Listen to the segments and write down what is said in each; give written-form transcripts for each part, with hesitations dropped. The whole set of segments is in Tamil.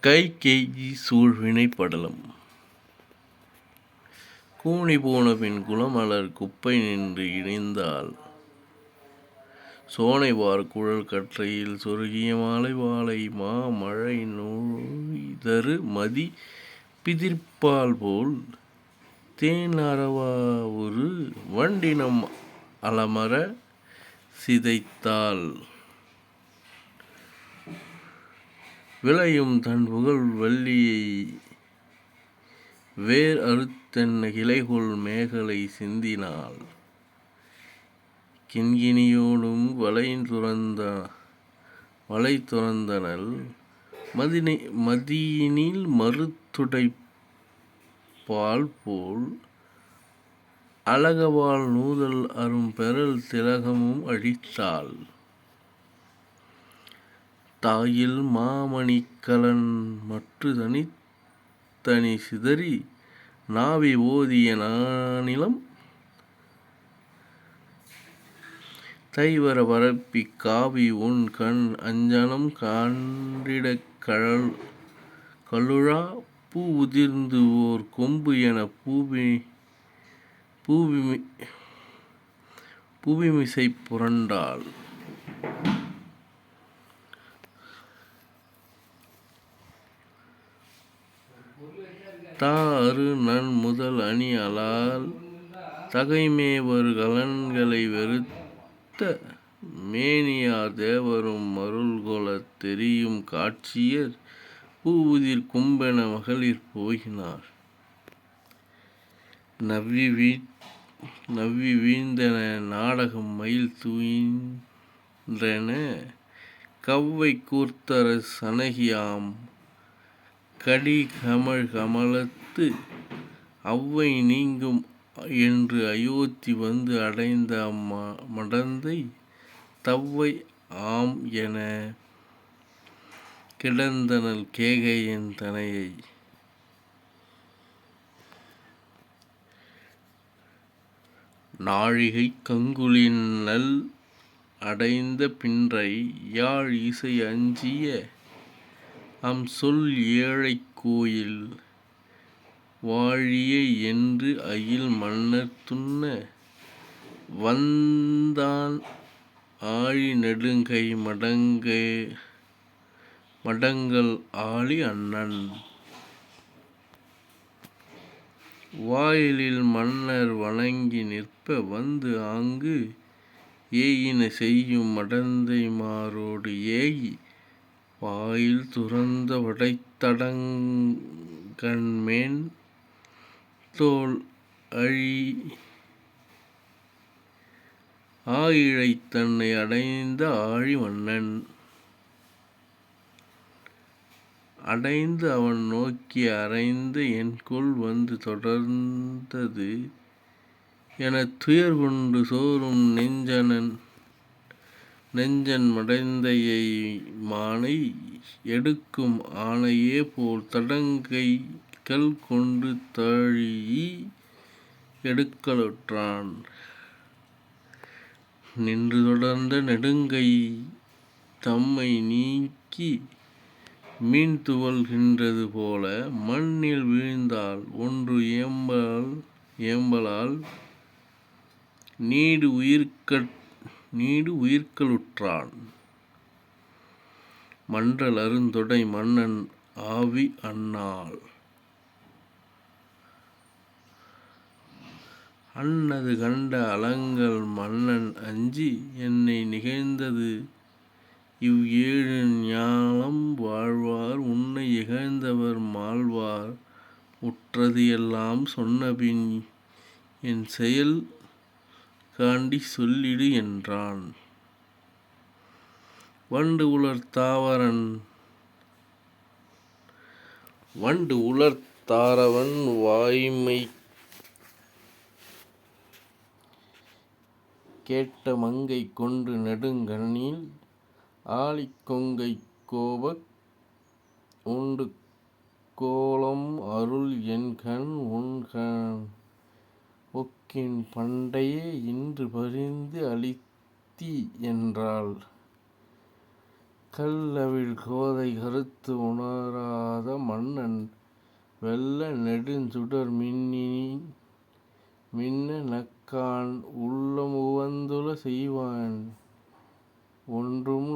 கைகேயி சூழ்வினை படலம். கூனி போனபின் குளமலர் குப்பை நின்று இணைந்தாள் சோனைவார் குழல் கற்றையில் சொருகிய மாலை வாழை மா மழை நோய்தரு மதி பிதிர்ப்பால் போல் தேன் அரவாவுரு வண்டினம் அலமர சிதைத்தாள். விளையும் தன் புகழ் வள்ளியை வேர் அறுத்தென்ன கிளைகொள் மேகலை சிந்தினாள். கிண்கிணியோடும் வளை துறந்தனள் மதியினில் மறுத்துடைப்பால் போல் அழகவாள் நூதல் அரும் பெறல் திலகமும் அழித்தாள். தாயில் மாமணிக்கலன் மற்று தனி சிதறி நாவி ஓதிய நானிலம் தைவர பரப்பிக் காவி உன் கண் அஞ்சனம் காண்டிடக் கலுழா பூ உதிர்ந்து ஓர் கொம்பு என புவிமிசை புரண்டாள். தாறு நன் முதல் அணி அலால் தகைமேவரு கலன்களை வெறுத்த மேனியார் தேவரும் மருள்கொளத் தெரியும் காட்சியர் பூவுதிர் கும்பென மகளிர் போகினார். நவ்வி வீழ்ந்தென நாடகம் மயில் துயின்றென கவ்வை கூர்த்தரசு அணகியாம் கடி கமலத்து அவ்வை நீங்கும் என்று அயோத்தி வந்து அடைந்த மடந்தை தவ்வை ஆம் என கிடந்தனள் கேகயன் தனையை. நாழிகை கங்குலின் நல் அடைந்த பின்றை யாழ் இசை அஞ்சிய சொல் ஏழைக் கோயில் வாழிய என்று அயில் மன்னர் துன்ன வந்தான் ஆழி நெடுங்கை மடங்கல் ஆழி அண்ணன். வாயிலில் மன்னர் வணங்கி நிற்ப வந்து ஆங்கு ஏயின செய்யும் மடந்தை மாரோடு ஏகி வாயில் துறந்த வடைத்தடங்கண்மேன் தோள் ஆயிழைத் தன்னை அடைந்த ஆழி மன்னன். அடைந்து அவன் நோக்கி அறைந்த என்கொல் வந்து தொடர்ந்தது எனத் துயர்கொண்டு சோரும் நெஞ்சன் மடந்தையை மானை எடுக்கும் ஆனையே போல் தடங்கைகள் கொண்டு தழீஇ எடுக்கலுற்றான். நின்று தொடர்ந்த நெடுங்கை தம்மை நீக்கி மீன் துவள்கின்றது போல மண்ணில் வீழ்ந்தாள் ஒன்று ஏம்பலால் நீடு உயிர்க்கலுற்றான். மன்றல் அருந்தொடை மன்னன் ஆவி அன்னாள் அன்னது கண்ட அலங்கல் மன்னன் அஞ்சி என்னை நிகழ்ந்தது இவ் ஏழு ஞாலம் வாழ்வார் உன்னை இகழ்ந்தவர் மாள்வார் உற்றது எல்லாம் சொன்னபின் என் செயல் காண்டி சொல்லிடு என்றான். வண்டு உலர் தாரவன் வாய்மை கேட்ட மங்கை கொண்டு நெடுங்கண்ணில் ஆழிக் கொங்கை கோபக் உண்டு கோலம் அருள் என்கண் உன்கண் ஒக்கின் பண்டையே இன்று பரிந்து அளித்தி என்றாள். கல்லவிழ் கோதை கருத்து உணராத மன்னன் வெல்ல நெடுஞ்சுடர் மின்ன நக்கான் உள்ளம் உவந்துள செய்வான் ஒன்றும்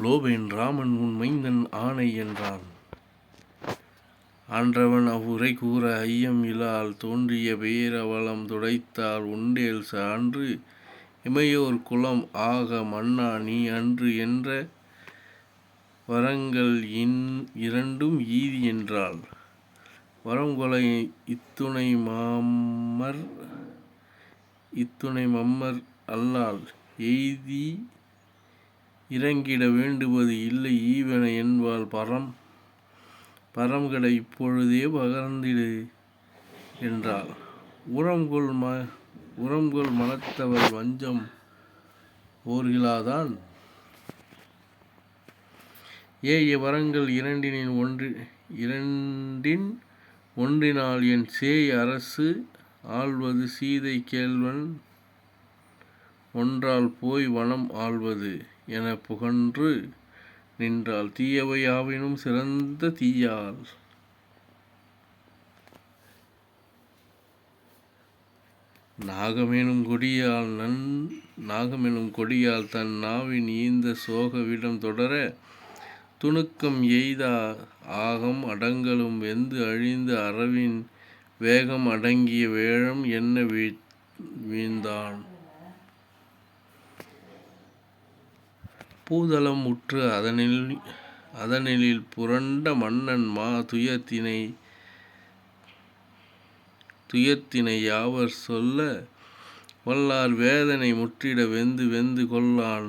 லோபேன் ராமன் உன் மைந்தன் ஆணை என்றான். ஆன்றவன் அவ்வுரை கூற ஐயம் இலால் தோன்றிய பேரவலம் துடைத்தால் உண்டேல் சான்று இமையோர் குலம் ஆக மன்னா நீ அன்று என்ற வரங்கள் இரண்டும் ஈதி என்றாள். வரம்கொள இத்துணை மம்மர் அல்லால் எய்தி இறங்கிட வேண்டுவது இல்லை ஈவன என்பால் பரம்கட இப்பொழுதே பகர்ந்திடு என்றாள். உரம்கொள் மனத்தவள் வஞ்சம் ஓர்கிலாதான் ஏய வரங்கள் இரண்டின் ஒன்றினால் என் சேய் அரசு ஆள்வது சீதை கேள்வன் ஒன்றால் போய் வனம் ஆள்வது என புகன்று நின்றாள். தீயவை யாவினும் சிறந்த தீயாள் நாகமெனும் கொடியால் தன் நாவின் ஈந்த சோகவிடம் தொடர துணுக்கம் எய்தா ஆகம் அடங்கலும் வெந்து அழிந்து அரவின் வேகம் அடங்கிய வேழம் என்ன வீழ்ந்தான். பூதலம் உற்று அதனில் புரண்ட மன்னன் மா துயர்த்தினை யாவர் சொல்ல வல்லார் வேதனை முற்றிட வெந்து கொள்ளான்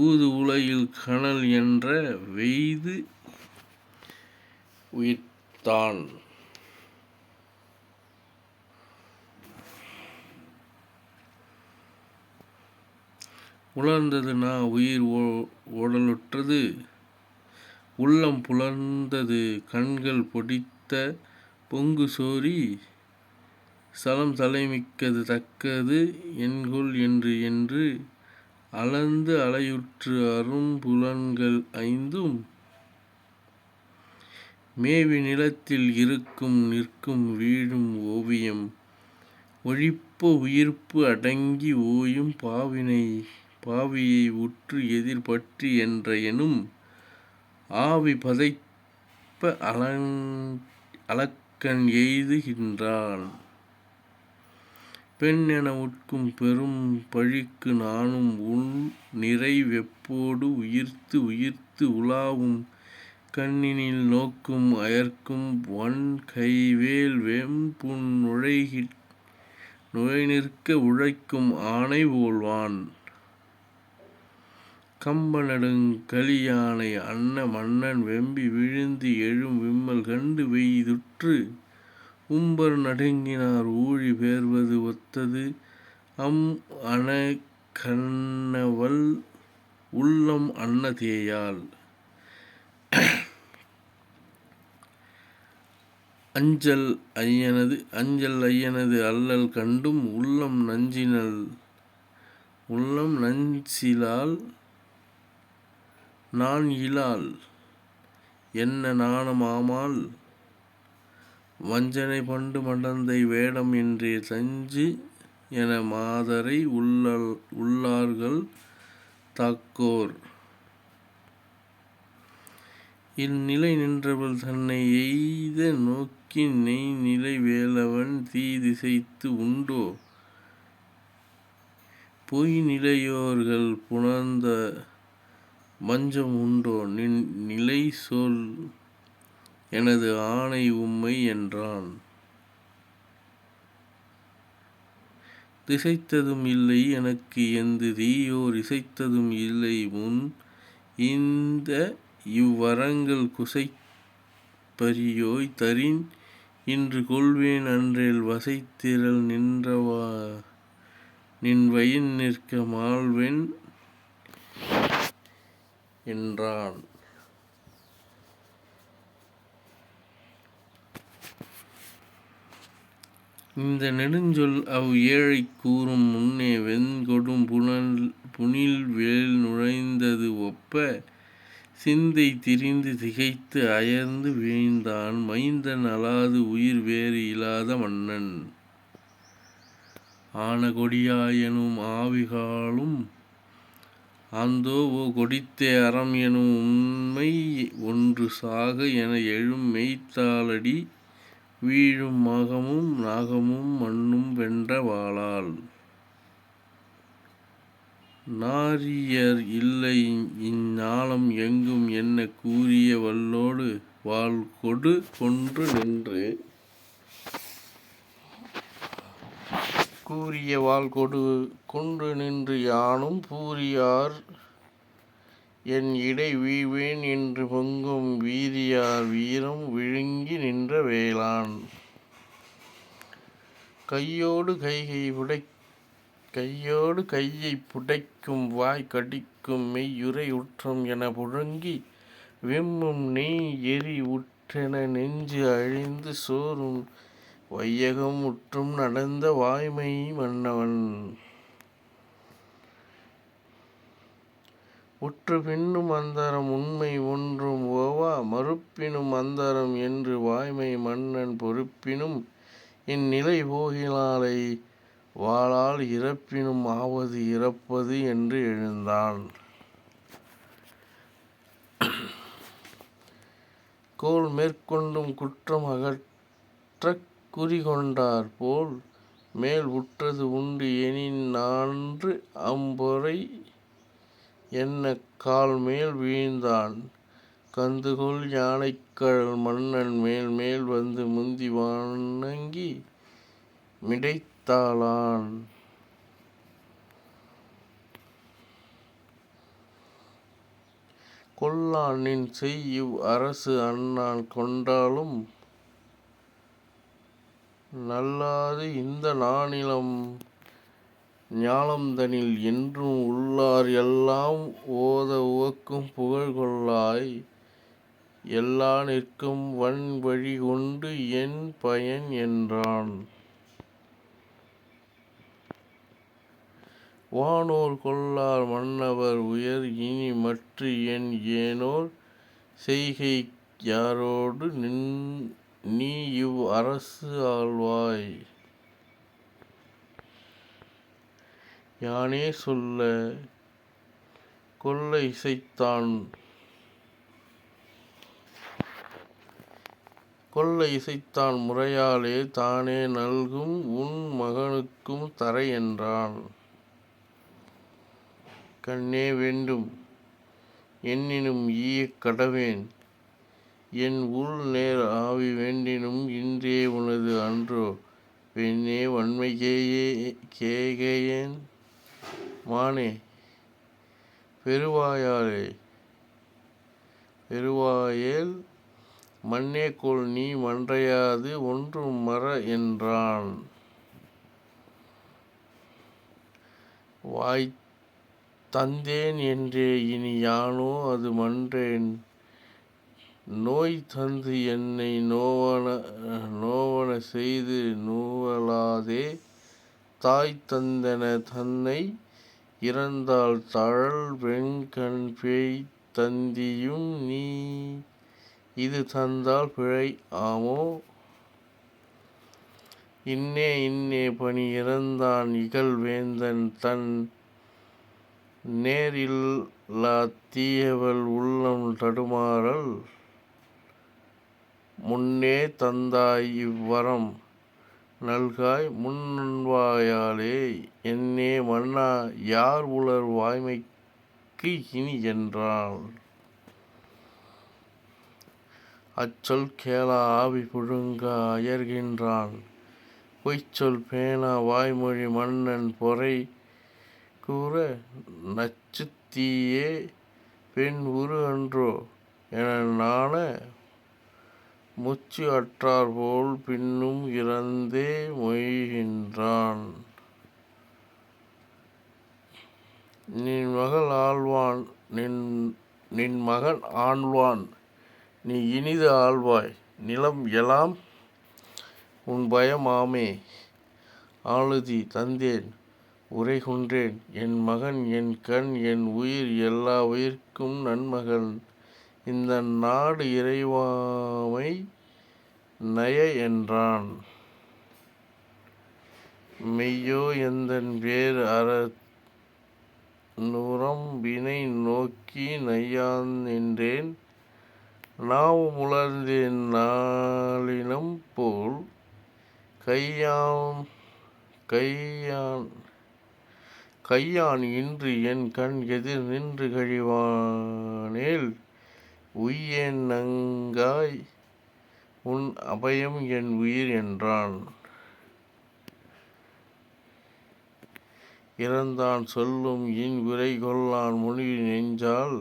ஊது உலகில் கனல் என்ற வெய்து உயிர்த்தான். உலர்ந்தது நா உயிர் ஓடலுற்றது உள்ளம் புலர்ந்தது கண்கள் பொடித்த பொங்கு சோரி சலம் தலைமிக்கது தக்கது என்கொல் என்று அளந்து அலையுற்று அரும்புலன்கள் ஐந்தும் மேவி நிலத்தில் இருக்கும் நிற்கும் வீழும் ஓவியம் ஒழிப்ப உயிர்ப்பு அடங்கி ஓயும் பாவியை உற்று எதிர் பற்றி என்ற எனும் ஆவி பதைப்ப அலக்கண் எய்துகின்றான். பெண் என உட்கும் பெரும் பழிக்கு நானும் உள் நிறை வெப்போடு உயிர்த்து உலாவும் கண்ணினில் நோக்கும் அயர்க்கும் வன் கைவேல் வெம்புண் நுழை நிற்க உழைக்கும் ஆணை போல்வான். கம்ப நடுங் கலியானை அன்ன மன்னன் வெம்பி விழுந்து எழும் விம்மல் கண்டு வெய்துற்று உம்பர் நடுங்கினார் ஊழி பேர்வது ஒத்தது அன கண்ணவள் உள்ளம் அன்ன தேயாள். அஞ்சல் ஐயனது அல்லல் கண்டும் உள்ளம் நஞ்சிலாள் நான் இலாள் என்ன நாணம் ஆமால் வஞ்சனை பண்டு மடந்தை வேடம் என்றே தஞ்சு என மாதரை உள்ளார்கள் தாக்கோர். இந்நிலை நின்றவள் தன்னை எய்த நோக்கி நெய்நிலை வேலவன் தீதிசைத்து உண்டோ பொய் நிலையோர்கள் புணர்ந்த வஞ்சம் உண்டோ நிலை சொல் எனது ஆணை உம்மை என்றான். திசைத்ததும் இல்லை எனக்கு எந்து தீயோர் இசைத்ததும் இல்லை முன் இந்த இவ்வரங்கள் குசைப்பரியோய் தரின் இன்று கொள்வேன் அன்றேல் வசைத்திரள் நின் வயின் நிற்க மாள்வென் என்றான். இந்த நெடுஞ்சொல் ஏழைக் கூறும் முன்னே வெண்கொடும் புனில்வேல் நுழைந்தது ஒப்ப சிந்தை திரிந்து திகைத்து அயர்ந்து வீழ்ந்தான் மைந்தன் அலாது உயிர் வேறு இலாத மன்னன். ஆன கொடியாயெனும் ஆவிகாளும் ஆந்தோ கொடித்தே அறம் எனும் உண்மை ஒன்று சாக என எழும் மெய்த்தாளடி வீழும் மாகமும் நாகமும் மண்ணும் வென்ற வாளால். நாரியர் இல்லை இஞ்ஞாலம் எங்கும் என்ன கூரிய வல்லோடு வாள்கொடு கொண்டு நின்று யானும் பூரியார் என் இடை வீழ்வேன் என்று பொங்கும் வீரியார் வீரம் விழுங்கி நின்ற வேளான். கையோடு கையைப் புடைக்கும் வாய் கடிக்கும் மெய்யுறை உற்றம் என புழங்கி வெம்மும் நெய் எரி உற்றென நெஞ்சு அழிந்து சோரும் வையகம் முற்றும் நடந்த வாய்மை மன்னவன். உற்று பின்னும் அந்தரம் உண்மை ஒன்றும் ஓவா மறுப்பினும் அந்தரம் என்று வாய்மை மன்னன் பொறுப்பினும் இந்நிலை போகிலாளை வாளால் இறப்பினும் ஆவது இறப்பது என்று எழுந்தான். கோல் மேற்கொண்டும் குற்றம் அகற்றக் குறிகொண்டார் போல் மேல் உற்றது உண்டு எனின் நான்று அம்பொறை என்ன கால்மேல் வீழ்ந்தான். கந்துகொள் யானைக்கழல் மன்னன் மேல் வந்து முந்தி வணங்கி மிடைத்தாளான். கொல்லான் நின் செய் இவ் அரசு அன்னான் கொண்டாலும் நல்லாது இந்த ஞாலம்தனில் என்றும் உள்ளார் எல்லாம் ஓத உவக்கும் புகழ் கொள்ளாய் எல்லா நிற்கும் வன்வழி கொண்டு என் பயன் என்றான். வானோர் கொள்ளார் மன்னவர் உயர் இனி மற்று என் ஏனோர் செய்கை யாரோடு நீ இவ் அரசு ஆள்வாய். யானே சொல்ல கொல்ல இசைத்தான் முறையாலே தானே நல்கும் உன் மகனுக்கும் தரை என்றான். கண்ணே வேண்டும் என்னினும் ஈயக் கடவேன் என் உள் நேர் ஆவி வேண்டினும் இன்றே உனது அன்றோ பெண்ணே வன்மை கேகேயேன் மானே பெருவாயேல் மன்னே கொல் நீ மன்றையாது ஒன்றும் மற என்றான். வாய் தந்தேன் என்றே இனி யானோ அது மன்றேன் நோய் தந்து என்னை நோவன செய்து நுவலாதே தாய் தந்தென தன்னை இறந்தாள் தழல் வெண்கண் பேய் தந்தியும் நீ இது தந்தால் பிழை ஆமோ. இன்னே பணி இறந்தான் இகல் வேந்தன் தன் நேர் இல்லாத் தீயவள் உள்ளம் தடுமாறல் முன்னே தந்தாய் இவ்வரம் நல்காய் முன்வாயாலே என்னே மன்னா யார் உளர் வாய்மைக்கு இனி என்றாள். அச்சொல் கேளா ஆவி புழுங்க அயர்கின்றான் பொய்ச்சொல் பேணா வாய்மொழி மன்னன் பொறை கூற நச்சுத் தீயே பெண் உரு அன்றோ என நாண முச்சு அற்றாற்போல் பின்னும் இறந்தே மொழிகின்றான். நின் மகன் ஆள்வான் நீ இனிது ஆள்வாய் நிலம் எலாம் உன் பயம் ஆமே. ஆளுதி தந்தேன் உரைகொண்டேன் என் மகன் என் கண் என் உயிர் எல்லா உயிர்க்கும் நன்மகன் இந்த நாடு இறைவாமை நய என்றான். மெய்யோ எந்தன் வேறு நுரம்பினை நோக்கி நையான் என்றேன் நாவும் உலர்ந்தேன் நாளினம் போல் கையான் இன்று என் கண் எதிர் நின்று கழிவானேல் உய்யேன் நங்காய் உன் அபயம் என் உயிர் என்றான். இறந்தான் சொல்லும் இன் விரை கொள்ளான் முனிவி நெஞ்சால்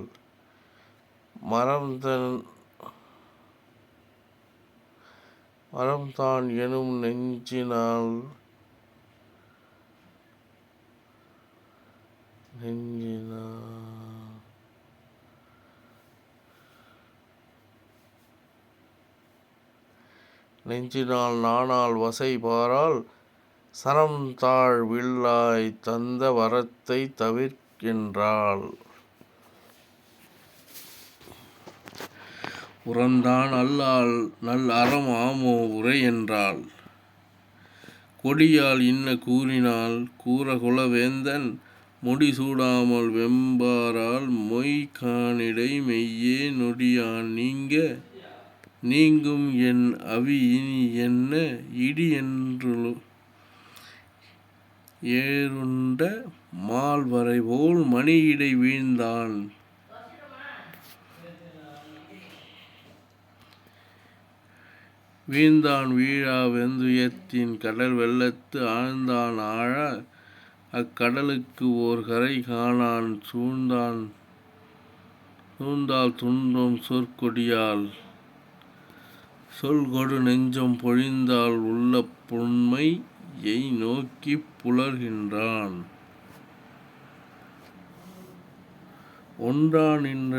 மரம்தான் எனும் நெஞ்சினால் நானால் வசை பாரால் சரம்தாழ் வில்லாய் தந்த வரத்தை தவிர்க்கின்றாள். உறந்தான் அல்லால் நல் அறம் ஆமோ உரை என்றாள். கொடியால் இன்ன கூறினால் கூறகுல வேந்தன் முடிசூடாமல் வெம்பாரால் மொய் காணிடை மெய்யே நொடியான் நீங்கும் என் அவி இனி என்ன இடி என்று ஏறுண்ட மால் வரைபோல் மணியிடை வீழ்ந்தான். வீழா வெந்துயத்தின் கடல் வெள்ளத்து ஆழ்ந்தான் ஆழ அக்கடலுக்கு ஓர் கரை காணான் சூழ்ந்தால் துன்பம் சொற்கொடியால் சொல்கொடு நெஞ்சம் பொழிந்தால் உள்ள புன்மையை நோக்கிப் புலர்கின்றான். ஒன்றா நின்ற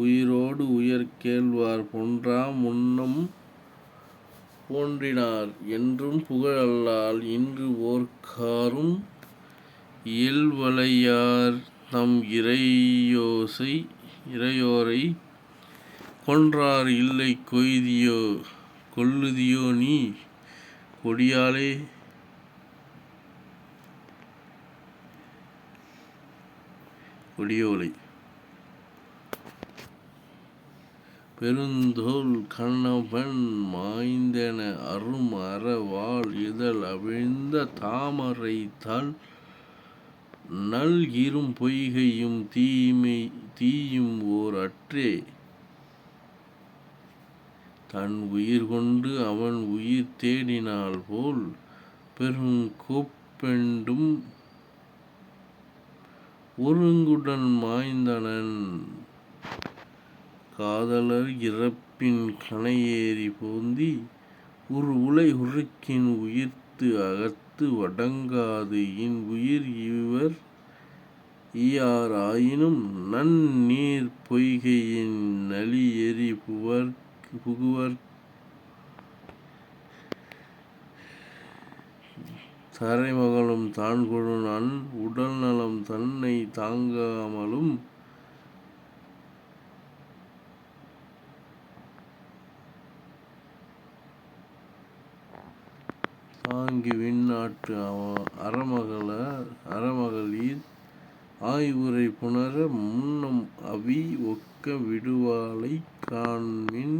உயிரோடு உயர் கேள்வார் பொன்றா முன்னம் போன்றினார் என்றும் புகழல்லால் இன்று ஓர்க்காரும் இயல்வளையார் தம் இறையோரை கொன்றார் இல்லை கொல்லுதியோ நீ கொடியோலை பெருந்தோள் கண்ணவன் மாய்ந்தென அரும் அறவாள் இதழ் அவிழ்ந்த தாமரை நல் இரும் பொய்கையும் தீயும் ஓர் அற்றே தன் உயிர் கொண்டு அவன் உயிர் தேடினாள் போல் பெருங்கொப்பெண்டும் ஒருங்குடன் மாய்ந்தனன் காதலர் இறப்பின் கணையேறி போந்தி உலை உருக்கின் உயிர்த்து அகத்து வடங்காது இன் உயிர் இவர் ஈயார் ஆயினும் நன்னீர் பொய்கையின் நளி எரி புகுவர் தரைமகளும் தான்கொடு நன் உடல் நலம் தன்னை தாங்காமலும் தாங்கி விண்ணாட்டு அறமகளிர் ஆய்வுரை புணர முன்னம் அவி ஒக்க விடுவாளை காண்மின்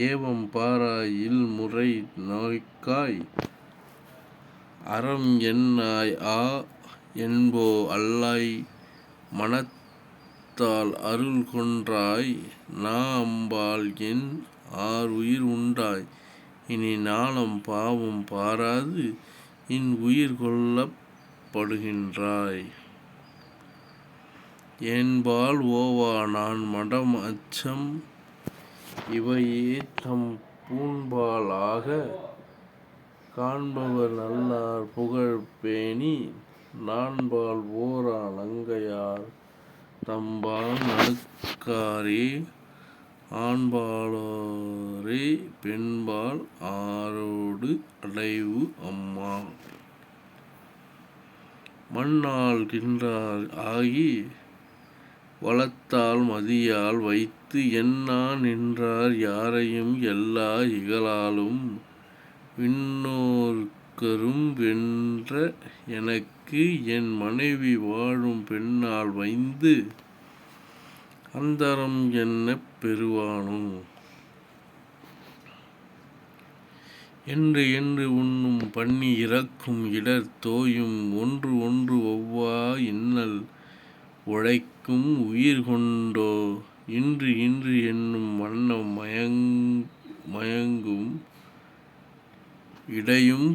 ஏவம் பாராய் இல்முறை நோய்க்காய் அறம் என்னாய் என்போ அல்லாய் மனத்தால் அருள் கொன்றாய் அம்பாள் என் உயிர் உண்டாய் இனி நாளம் பாவம் பாராது இன் உயிர் கொள்ளப்படுகின்றாய். என்பால் ஓவா நான் மடம் அச்சம் இவையே தம் பூண்பால் ஆக காண்பவர் நல்லார் புகழ் பேணி நான்பால் ஓரா நங்கையார் தம்பால் நணுக்காரே ஆண்பாலோரே பெண்பால் ஆரோடு அடைவு அம்மா. மண்ணால் கின்றார் ஆகி வளத்தால் மதியால் வைத்து எண்ணா நின்றார் யாரையும் எல்லா இகழாலும் விண்ணோர்க்கரும் வென்ற எனக்கு என் மனைவி வாழும் பெண்ணால் வைந்து அந்தரம் என்னப் பெறுவானோ. என்று என்று உண்ணும் பண்ணி இறக்கும் இடர் தோயும் ஒன்று ஒன்று ஒவ்வா இன்னல் உழைக்கும் உயிர் கொண்டோ இன்று இன்று என்னும் வண்ணம் மயங்கும் இடையும்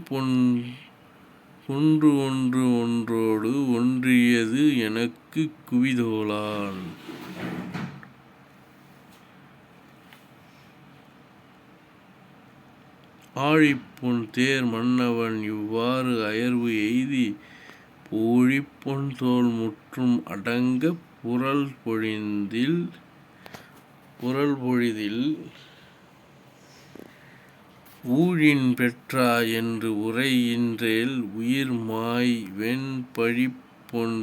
குன்று ஒன்று ஒன்றோடு ஒன்றியது எனக்கு குவிதோளான். ஆழிப்பொன் தேர் மன்னவன் இவ்வாறு அயர்வு எய்தி பூழிப்பொன் தோள் முற்றும் அடங்கப் புரள் பொழிதில் ஊழின் பெற்றா என்று உரையின்றேல் உயிர் மாய் வெண்பழிப்பொன்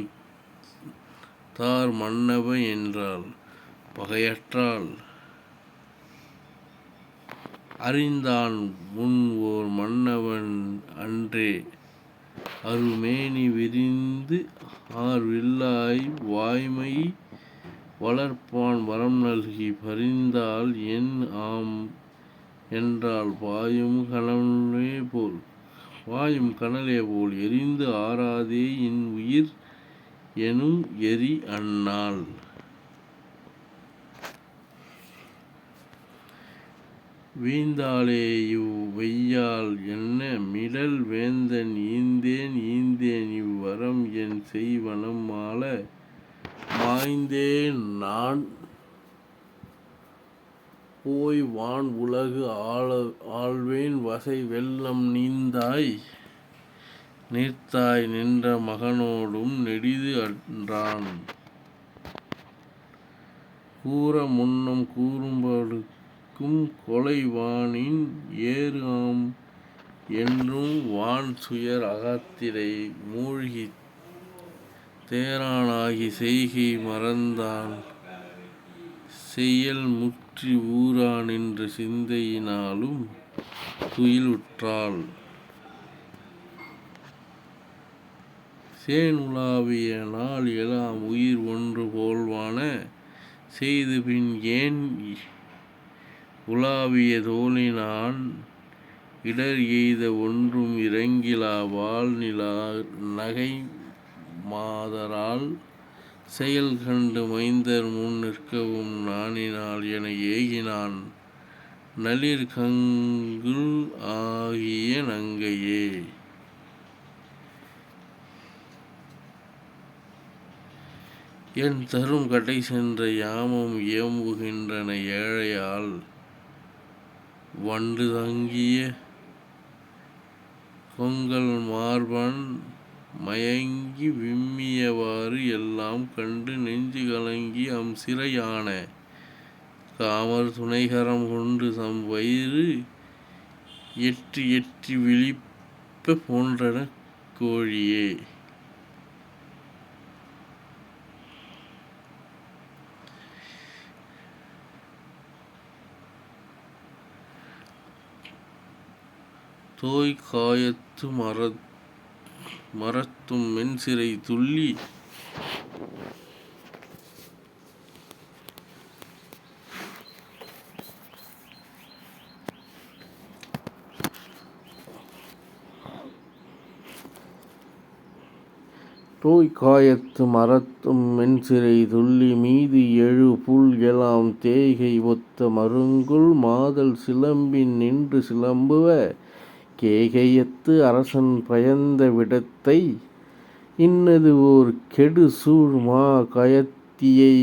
தார் மன்னவ என்றாள் பகையற்றாள். அறிந்தான் முன் ஓர் மன்னவன் அன்றே அருமேனி விரிந்து ஆர் வில்லாய் வாய்மை வளர்ப்பான் வரம் நல்கி பரிந்தால் என் ஆம் என்றால் பாயும் கனலே போல் எரிந்து ஆறாதே என் உயிர் எனும் எரி அன்னாள். வீழ்ந்தாளே இவ் வெய்யாள் என்ன மிடல் வேந்தன் ஈந்தேன் இவ் வரம் என் செய் வனம் மாள மாய்ந்தேன் நான் போய் வான் உலகு ஆள்வேன் வசை வெள்ளம் நீர்த்தாய் நின்ற மகனோடும் நெடிது அன்றான். கூற முன்னம் கூறும்படுக்கும் கொலை வானின் ஏறு ஆம் என்றும் வான் சுயர் அகத்திடை மூழ்கித் தேரானாகி செய்கை மறந்தான் செயல் முற்றி ஊரா நின்ற சிந்தையினாலும் துயிலுற்றாள். சேன் உலாவிய நாள் எலாம் உயிர் ஒன்று போல்வான செய்து பின் ஏன் உலாவிய தோளினான் இடர் எய்த ஒன்றும் இறங்கிலா வாழ்நிலா நகை மாதரால் செயல் கண்டு மைந்தர் முன் நிற்கவும் நாணினாள் என ஏகினான் நளிர் கங்குல் ஆகிய நங்கையே. என் தரும் கடை சென்ற யாமம் இயம்புகின்றன ஏழையால் வண்டு தங்கிய கொங்கல் மார்பன் மயங்கி விம்மியவாறு எல்லாம் கண்டு நெஞ்சு கலங்கி சிறையான காமர் துணைகரம் கொண்டு தம் வயிறு எற்றி எற்றி விழிப்ப போன்றன கோழியே. தோய் காயத்து மரத்தும் மென்சிறை துள்ளி மீது எழு புல் எலாம் தேய்கை ஒத்த மருங்குல் மாதல் சிலம்பின் நின்று சிலம்புவ கேகையத்து அரசன் பயந்த விடத்தை இன்னது ஓர் கெடு சூழ் மா கயத்தியை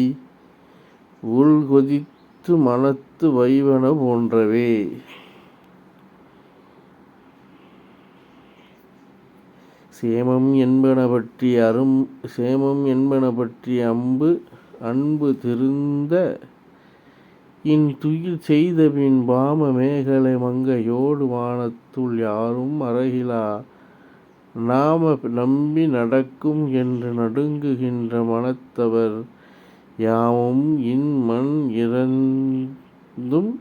உள்கொதித்து மனத்து வைவன போன்றவே. சேமம் என்பன பற்றி அன்பு திருந்த துயில் செய்தபின் பாம மேகலை மங்கையோடு வானத்துள் யாரும் அருகிலா நாம நம்பி நடக்கும் என்று நடுங்குகின்ற மனத்தவர் யாமும் மண் இறந்தும்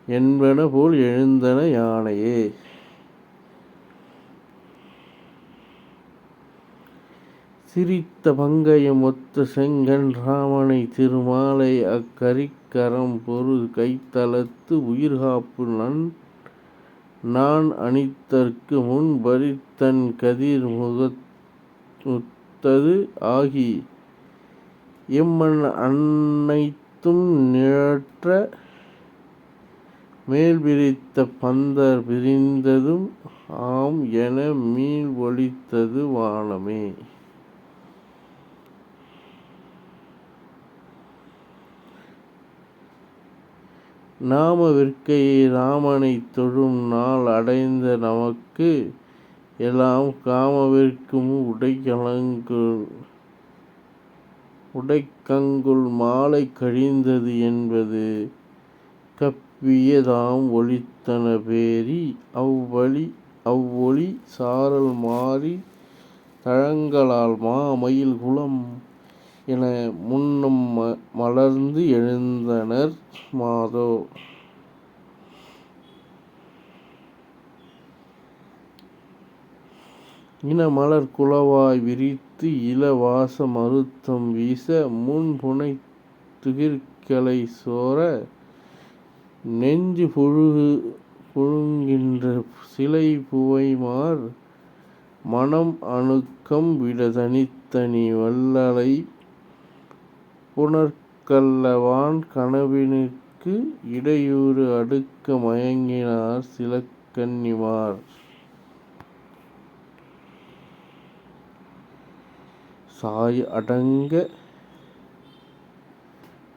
என்பன போல் எழுந்தன யானையே. சிரித்த பங்கயம் ஒத்த செங்கண் ராமனை திருமாலை அக்கரிக்கரம் பொரு கைத்தலத்து உயிர்காப்பு நான் அணித்தற்கு முன் பரித்தன் கதிர் முத்தது ஆகி எம்மண் அனைத்தும் நிழற்ற மேல் பிரித்த பந்தர் பிரிந்ததும் ஆம் என மீள் ஒலித்தது வானமே. நாம விற்கையை ராமனைத் தொழும் நாள் அடைந்த நமக்கு எல்லாம் காமவிற்கும் உடைக்கங்குல் மாலை கழிந்தது என்பது கப்பிய தாம் ஒலித்தன பேரி அவ்வொலி சாரல் மாறி தழங்கலால் மாமயில் குலம் என முன்னம் மலர்ந்து எழுந்தனர் மாதோ. இனமலர் குலவாய் விரித்து இள வாச மருத்தம் வீச முன் புனை துகிர்களை சோர நெஞ்சு புழுங்கின்ற சிலை புவைமார் மனம் அணுக்கம் விட தனித்தனி வல்லலை புனர்கல்லவான் கனவினுக்கு இடையூறு அடுக்க மயங்கினார் சில கன்னிமார். சாய் அடங்க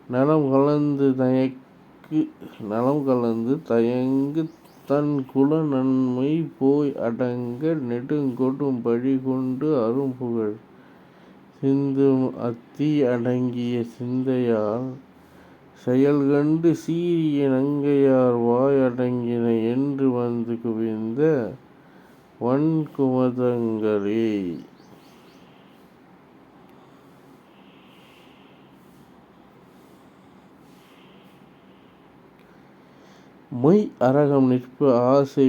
நலம் கலந்து தயங்கு தன் குல நன்மை போய் அடங்க நெடுங்கொடும் பழி கொண்டு அரும்புகழ் சிந்தும் அத்தி அடங்கிய சிந்தையால் செயல்கண்டு சீரிய நங்கையார் வாய் அடங்கின என்று வந்து குவிந்த வன்குமதங்களே. மொய் அரகம் நிற்ப ஆசை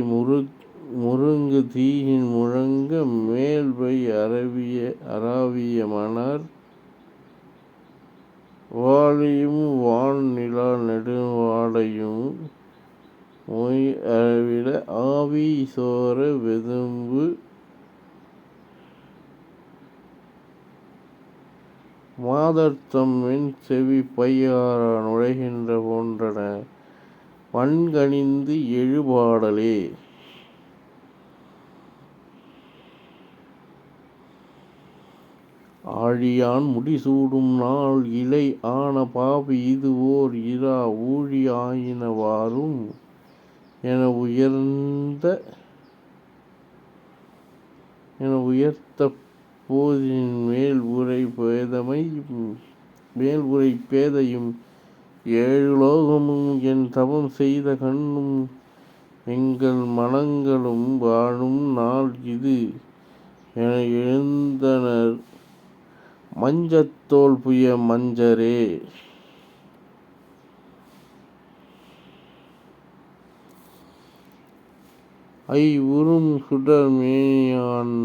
முருங்கு தீயின் முழங்க மேல்வை அராவிய மணர் வாழியும் வான் நிலா நெடுவாடையும் மொய் அறவிட ஆவி சோர வெதும்பு மாதர்த்தம் மென் செவி பையாரா நுழைகின்ற போன்றன பண்கணிந்து எழுபாடலே. ஆழியான் முடிசூடும் நாள் இலை ஆன பாவி இது ஓர் இரா ஊழி ஆயின வாரும் என உயர்த்த போதின் மேல் உரை பேதையும் ஏழு லோகமும் என் தவம் செய்த கண்ணும் எங்கள் மனங்களும் வாழும் நாள் இது என எழுந்தனர் மஞ்சத்தோல் புய மஞ்சரே. உறும் சுடர் மேனியான்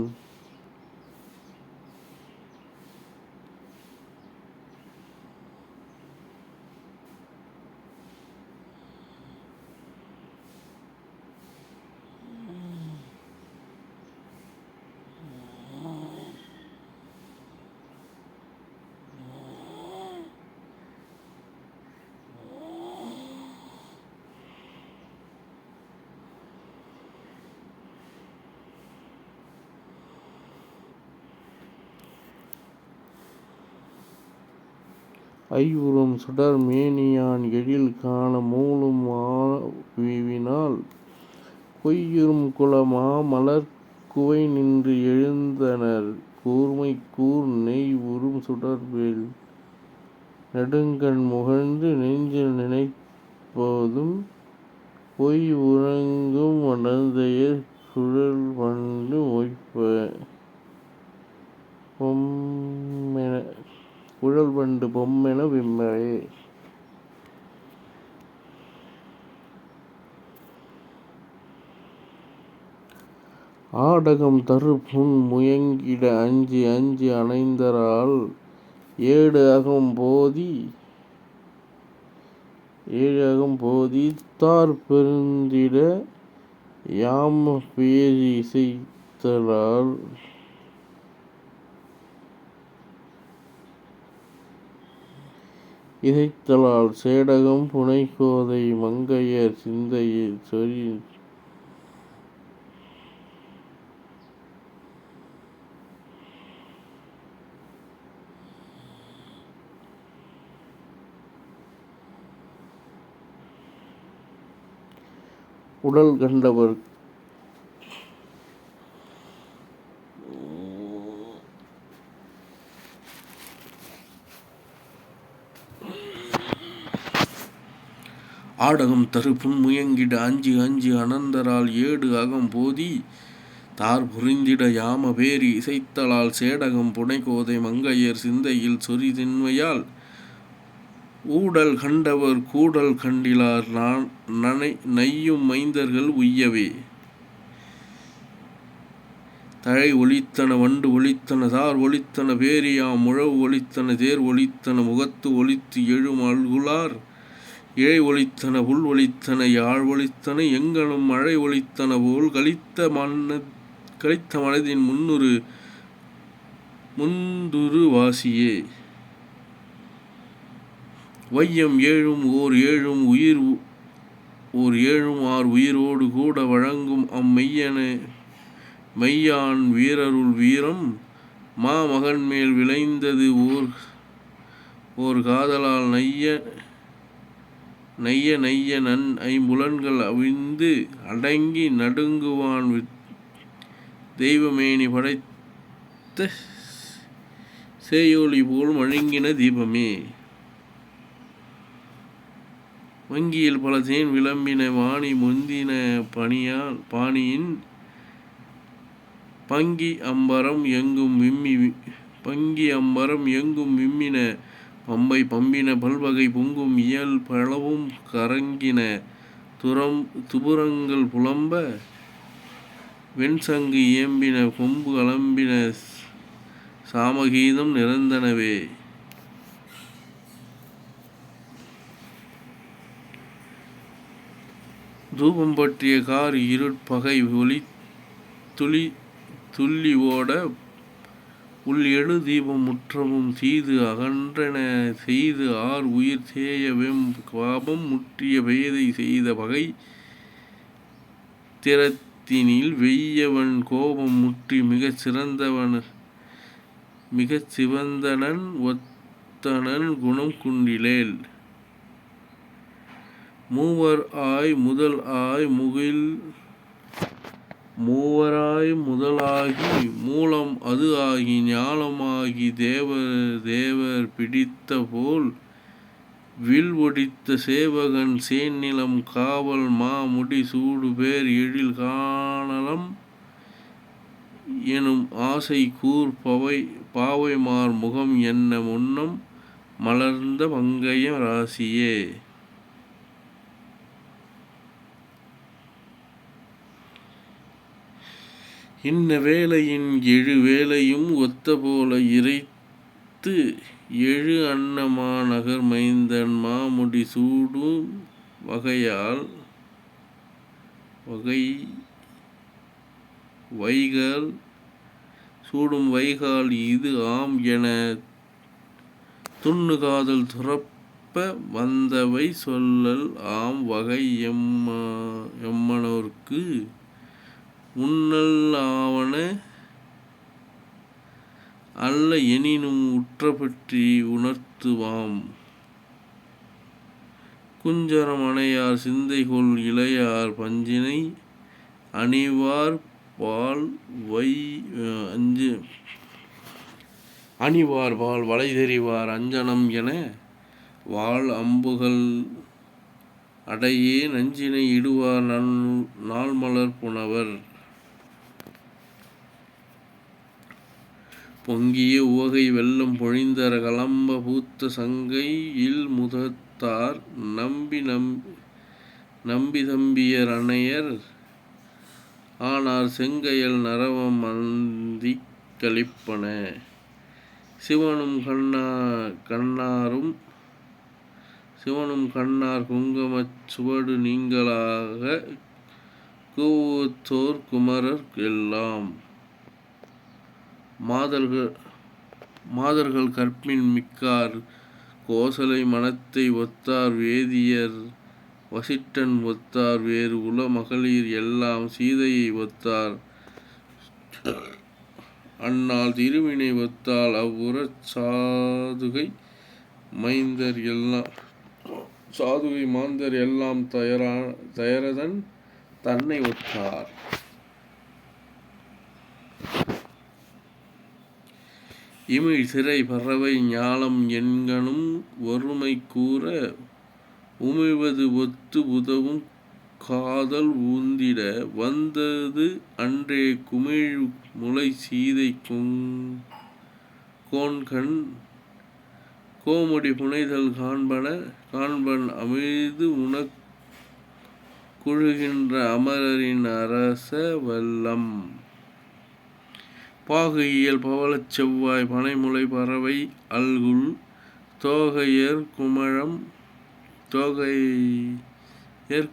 உறும் சுடர் மேனியான் எழில் காண மூலும் ஆவினால் கொய்யுறும் குலமா மலர் குவை நின்று எழுந்தனர் கூர்மை கூர் நெய் உறும் சுடர்வேல் நெடுங்கண் முகழ்ந்து நெஞ்சில் நினைப்போதும் பொய் உறங்கும் அடர்ந்தையர் குழல் வண்டு பொம்மென விம்மவே. ஆடகம் தருபுன் முயங்கிட அஞ்சி அஞ்சி அணைந்தரால் ஏடு அகம் போதி தார் பெருந்திட யாம பேரி இசைத்தலால் சேடகம் புனைகோதை மங்கையர் சிந்தையில் சொறி உடல் கண்டவர் ஆடகம் தருப்புன் முயங்கிட அஞ்சி அஞ்சி அனந்தரால் ஏடு அகம் போதி தார் புரிந்திட யாம பேரி இசைத்தலால் சேடகம் புனைகோதை மங்கையர் சிந்தையில் சொறி திண்மையால் ஊடல் கண்டவர் கூடல் கண்டிலார் நையும் மைந்தர்கள் உய்யவே. தழை ஒலித்தன வண்டு ஒலித்தன தார் ஒலித்தன பேரியாம் முழவு ஒலித்தன தேர் ஒலித்தன முகத்து ஒலித்து எழும் அல்குலார் இழை ஒலித்தன புல் ஒலித்தன யாழ் ஒலித்தன எங்கனும் மழை ஒலித்தன போல் கலித்த மனதின் முந்துரு வாசியே. வையம் ஏழும் ஓர் ஏழும் ஆர் உயிரோடு கூட வழங்கும் மெய்யான் வீரருள் வீரம் மாமகன்மேல் விளைந்தது ஓர் காதலால் நைய நன் ஐம்புலன்கள் அவிழ்ந்து அடங்கி நடுங்குவான் தெய்வமேனி படைத்த சேயோலி போல் மழுங்கின தீபமே. வங்கியில் பல தேன் விளம்பின வாணி முந்தின பாணியின் பங்கி அம்பரம் எங்கும் விம்மின பம்பை பம்பின பல்வகை பொங்கும் இயல் பலவும் கரங்கின துபுரங்கள் புலம்ப வெண்சங்கு இயம்பின கொம்பு அலம்பின சாமகீதம் நிறந்தனவே. தூபம் பற்றிய கார் இருட்பகை ஒளி துள்ளி ஓட உள் எழு தீபம் முற்றமும் தீது அகன்றன செய்து ஆர் உயிர் தேய வெம் பாபம் முற்றிய பேதை செய்த பகை திறத்தினில் வெய்யவன் கோபம் முற்றி மிகச் சிவந்தனன் ஒத்தனன் குணம் குண்டிலேல். மூவராய் முதலாகி மூலம் அது ஆகி ஞானமாகி தேவர் பிடித்த போல் வில் ஒடித்த சேவகன் சேநிலம் காவல் முடி சூடு பேர் எழில் காணலம் எனும் ஆசை கூர் பாவைமார் முகம் என்ன முன்னம் மலர்ந்த மங்கைய ராசியே. இன்ன வேளையின் எழு வேளையும் ஒத்தபோல இறைத்து எழு அன்னமா நகர் மைந்தன் மாமுடி சூடும் வைகால் இது ஆம் என துண்ணு காதல் துறப்ப வந்தவை சொல்லல் ஆம் வகை எம்மனோர்க்கு உன்னல் ஆவன அல்ல எனினும் உற்றபற்றி உணர்த்துவாம். குஞ்சரம் அணையார் சிந்தைகொள் இளையார் பஞ்சினை அணிவார் பால் வளை தெரிவார் அஞ்சனம் என வாள் அம்புகள் அடையே நஞ்சினை இடுவார் நாள்மலர் புனவர். பொங்கிய உவகை வெள்ளம் பொழிந்தர கலம்ப பூத்த சங்கை இல்முதத்தார் நம்பி தம்பியர் அனையர் ஆனார் செங்கயல் நரவம் அந்திக் களிப்பன. சிவனும் கண்ணார் குங்குமச் சுவடு நீங்களாக கூவுத்தோர் குமரர் எல்லாம். மாதர்கள் கற்பின் மிக்கார் கோசலை மனத்தை ஒத்தார் வேதியர் வசிட்டன் ஒத்தார் வேறு உல மகளிர் எல்லாம் சீதையை ஒத்தார் அந்நாள் திருவினை ஒத்தால் அவ்வுறச் சாதுகை மாந்தர் எல்லாம் தயரதன் தன்னை ஒத்தார். இமிழ் சிறை பறவை ஞாலம் என்கணும் ஒருமை கூற உமிழ்வது ஒத்து உதவும் காதல் ஊந்திட வந்தது அன்றே குமிழ் முலை சீதை கோன்கண் கோமுடி புனைதல் காண்பன் அமிழ்து உனக் குழுகின்ற அமரரின் அரச வல்லம். பாகு இயல் பவளச் செவ்வாய் பனைமுலை பறவை அல்குல் தோகையர்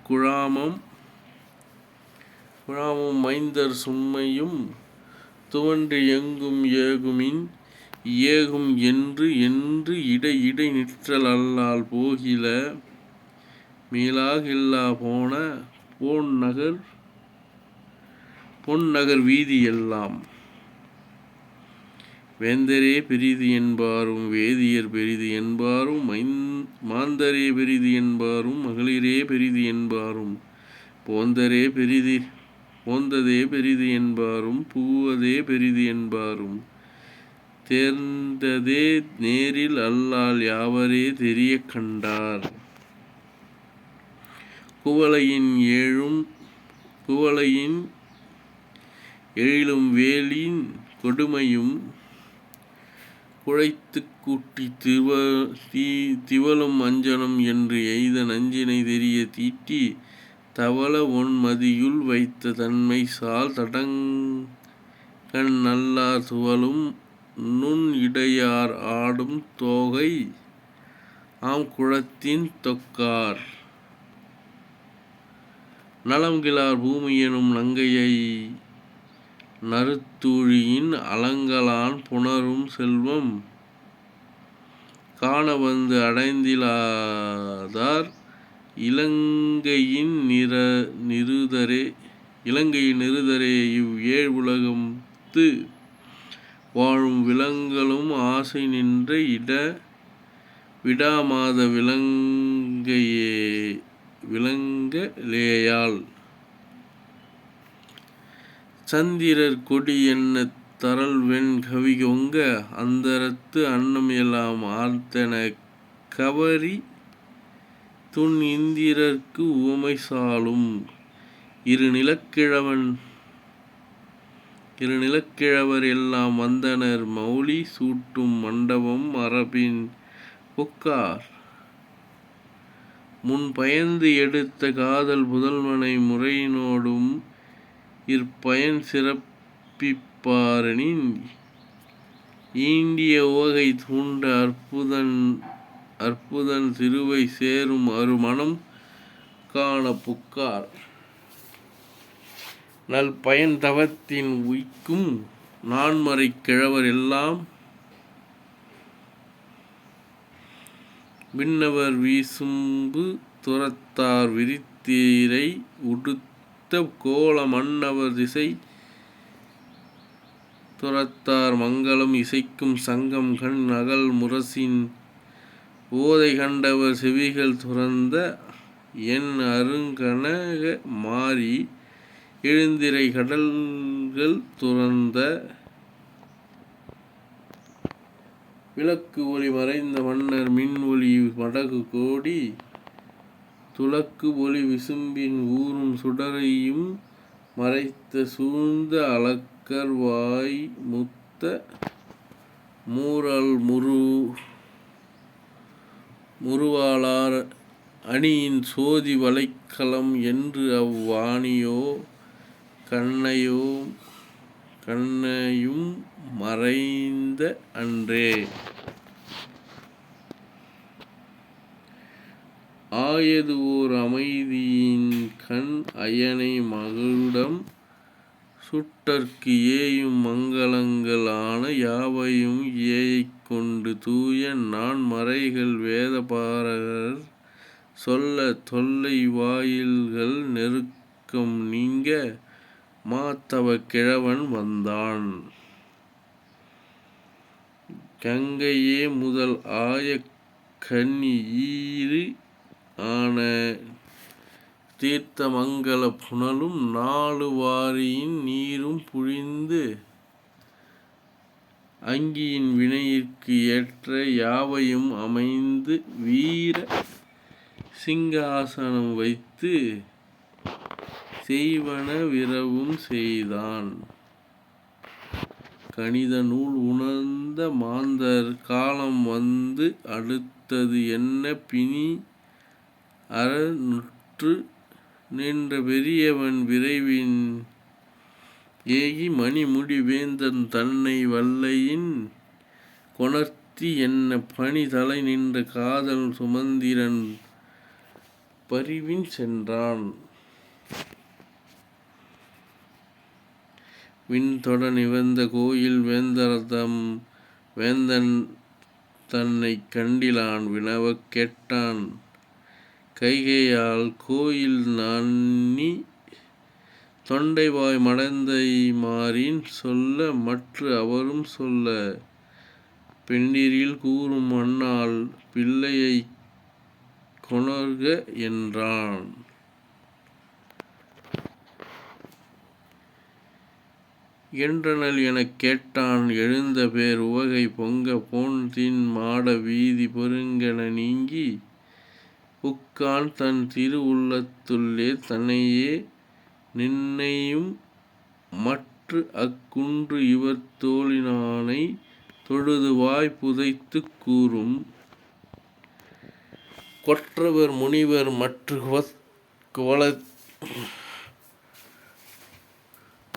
குழாமும் மைந்தர் சும்மையும் துவன்று எங்கும் ஏகும் என்று இடை நிற்றல் அல்லால் போகில மீளாகில்லா பொன்னகர் வீதி எல்லாம். வேந்தரே பெரிது என்பாரும் வேதியர் பெரிது என்பாரும் மாந்தரே பெரிது என்பாரும் மகளிரே பெரிது என்பாரும் போந்ததே பெரிது என்பாரும் பூவதே பெரிது என்பாரும் தேர்ந்ததே நேரில் அல்லால் யாவரே தெரியக் கண்டார். குவளையின் எழிலும் வேலின் கொடுமையும் குழைத்துக் கூட்டித் திவலும் அஞ்சனம் என்று எய்த நஞ்சினை தெரிய தீட்டி தவள ஒண்மதியுள் வைத்த தன்மை சால் தடங்கண் நல்லார் துவலும் நுண் இடையார் ஆடும் தோகை ஆம் குழத்தின் தொக்கார். நலம்கிழார் பூமியெனும் நங்கையை நறுத்தூழியின் அலங்கலான் புணரும் செல்வம் காண வந்து அடைந்திலாதார் இலங்கையின் நிருதரே இவ் ஏழ் உலகத்து வாழும் விலங்கலும் ஆசை நின்ற விடாமாத விலங்கலேயாள். சந்திரர் கொடி எண்ணத் தரல்வெண் கவிகொங்க அந்தரத்து அன்னம் எல்லாம் ஆர்த்தெனக் கவரி துன் இந்திரர்க்கு உவமை சாலும். இரு நிலக்கிழவர் எல்லாம் வந்தனர் மௌலி சூட்டும் மண்டபம் மரபின் புக்கார். முன் பயந்து எடுத்த காதல் புதல்வனை முறையினோடும் இற்பயன் சிறப்பிப்பாரெனின் ஈண்டிய உவகை தூண்ட அற்புதன் திருவை சேரும் அருமணம் காண புக்கார். நல் பயன் தவத்தின் உய்க்கும் நான்மறைக் கிழவர் எல்லாம் விண்ணவர் வீசும்பு துறத்தார் விரித்திரை உடுத்த கோல மன்னவர் திசை துறத்தார் மங்களம் இசைக்கும் சங்கம் கண் அகல் முரசின் ஓதை கண்டவர் செவிகள் துறந்த என் அருங்கனக மாரி எழுந்திரை கடல்கள் துறந்த விளக்கு ஒளி மறைந்த மன்னர் மின் ஒளி மடகு கோடி துளக்கு ஒளி விசும்பின் ஊறும் சுடரையும் மறைத்த சூழ்ந்த அளக்கர் வாய் முத்த மூரல் முருவாளார் அணியின் சோதி வளைக்களம் என்று வாணியோ கண்ணையும் மறைந்த அன்றே. ஆயது ஓர் அமைதியின் கண் அயனை மகுடம் சுட்டற்கு ஏயும் மங்களங்கள் ஆன யாவையும் ஏயக் கொண்டு தூய நான் மறைகள் வேத பாரகர் சொல்ல தொல்லை வாயில்கள் நெருக்கம் நீங்க மாத்தவ கிழவன் வந்தான். கங்கையே முதல் ஆய கன்னி ஈறு ஆன தீர்த்த மங்கள புனலும் நாலு வாரியின் நீரும் புழிந்து அங்கியின் வினையிற்கு ஏற்ற யாவையும் அமைந்து வீர சிங்காசனம் வைத்து செய்வன விரவும் செய்தான். கணித நூல் உணர்ந்த மாந்தர் காலம் வந்து அடுத்தது என்ன பிணி அறநுற்று நின்ற பெரியவன் விரைவின் ஏகி மணிமுடி வேந்தன் தன்னை வல்லையின் கொணர்த்தி என்ன பணி தலை நின்ற காதல் சுமந்திரன் பரிவின் சென்றான். விண்தொட நிவந்த கோயில் வேந்தன் தன்னை கண்டிலான் வினவக் கேட்டான் கைகையால் கோயில் நாணி தொண்டைவாய் மடந்தை மாறின் சொல்ல மற்று அவரும் சொல்ல பெண்டிரில் கூறும் அண்ணாள் பிள்ளையைக் கொணர்க என்றான். என்றனள் எனக் கேட்டான் எழுந்த பேர் உவகை பொங்க போன்தின் மாட வீதி பெருங்கென நீங்கி புக்கான் தன் திரு உள்ளத்துள்ளே தன்னையே நின்னையும் மற்று அக்குன்று இவர் தோழினானை தொழுது வாய் புதைத்துக் கூறும் கொற்றவர் முனிவர் மற்று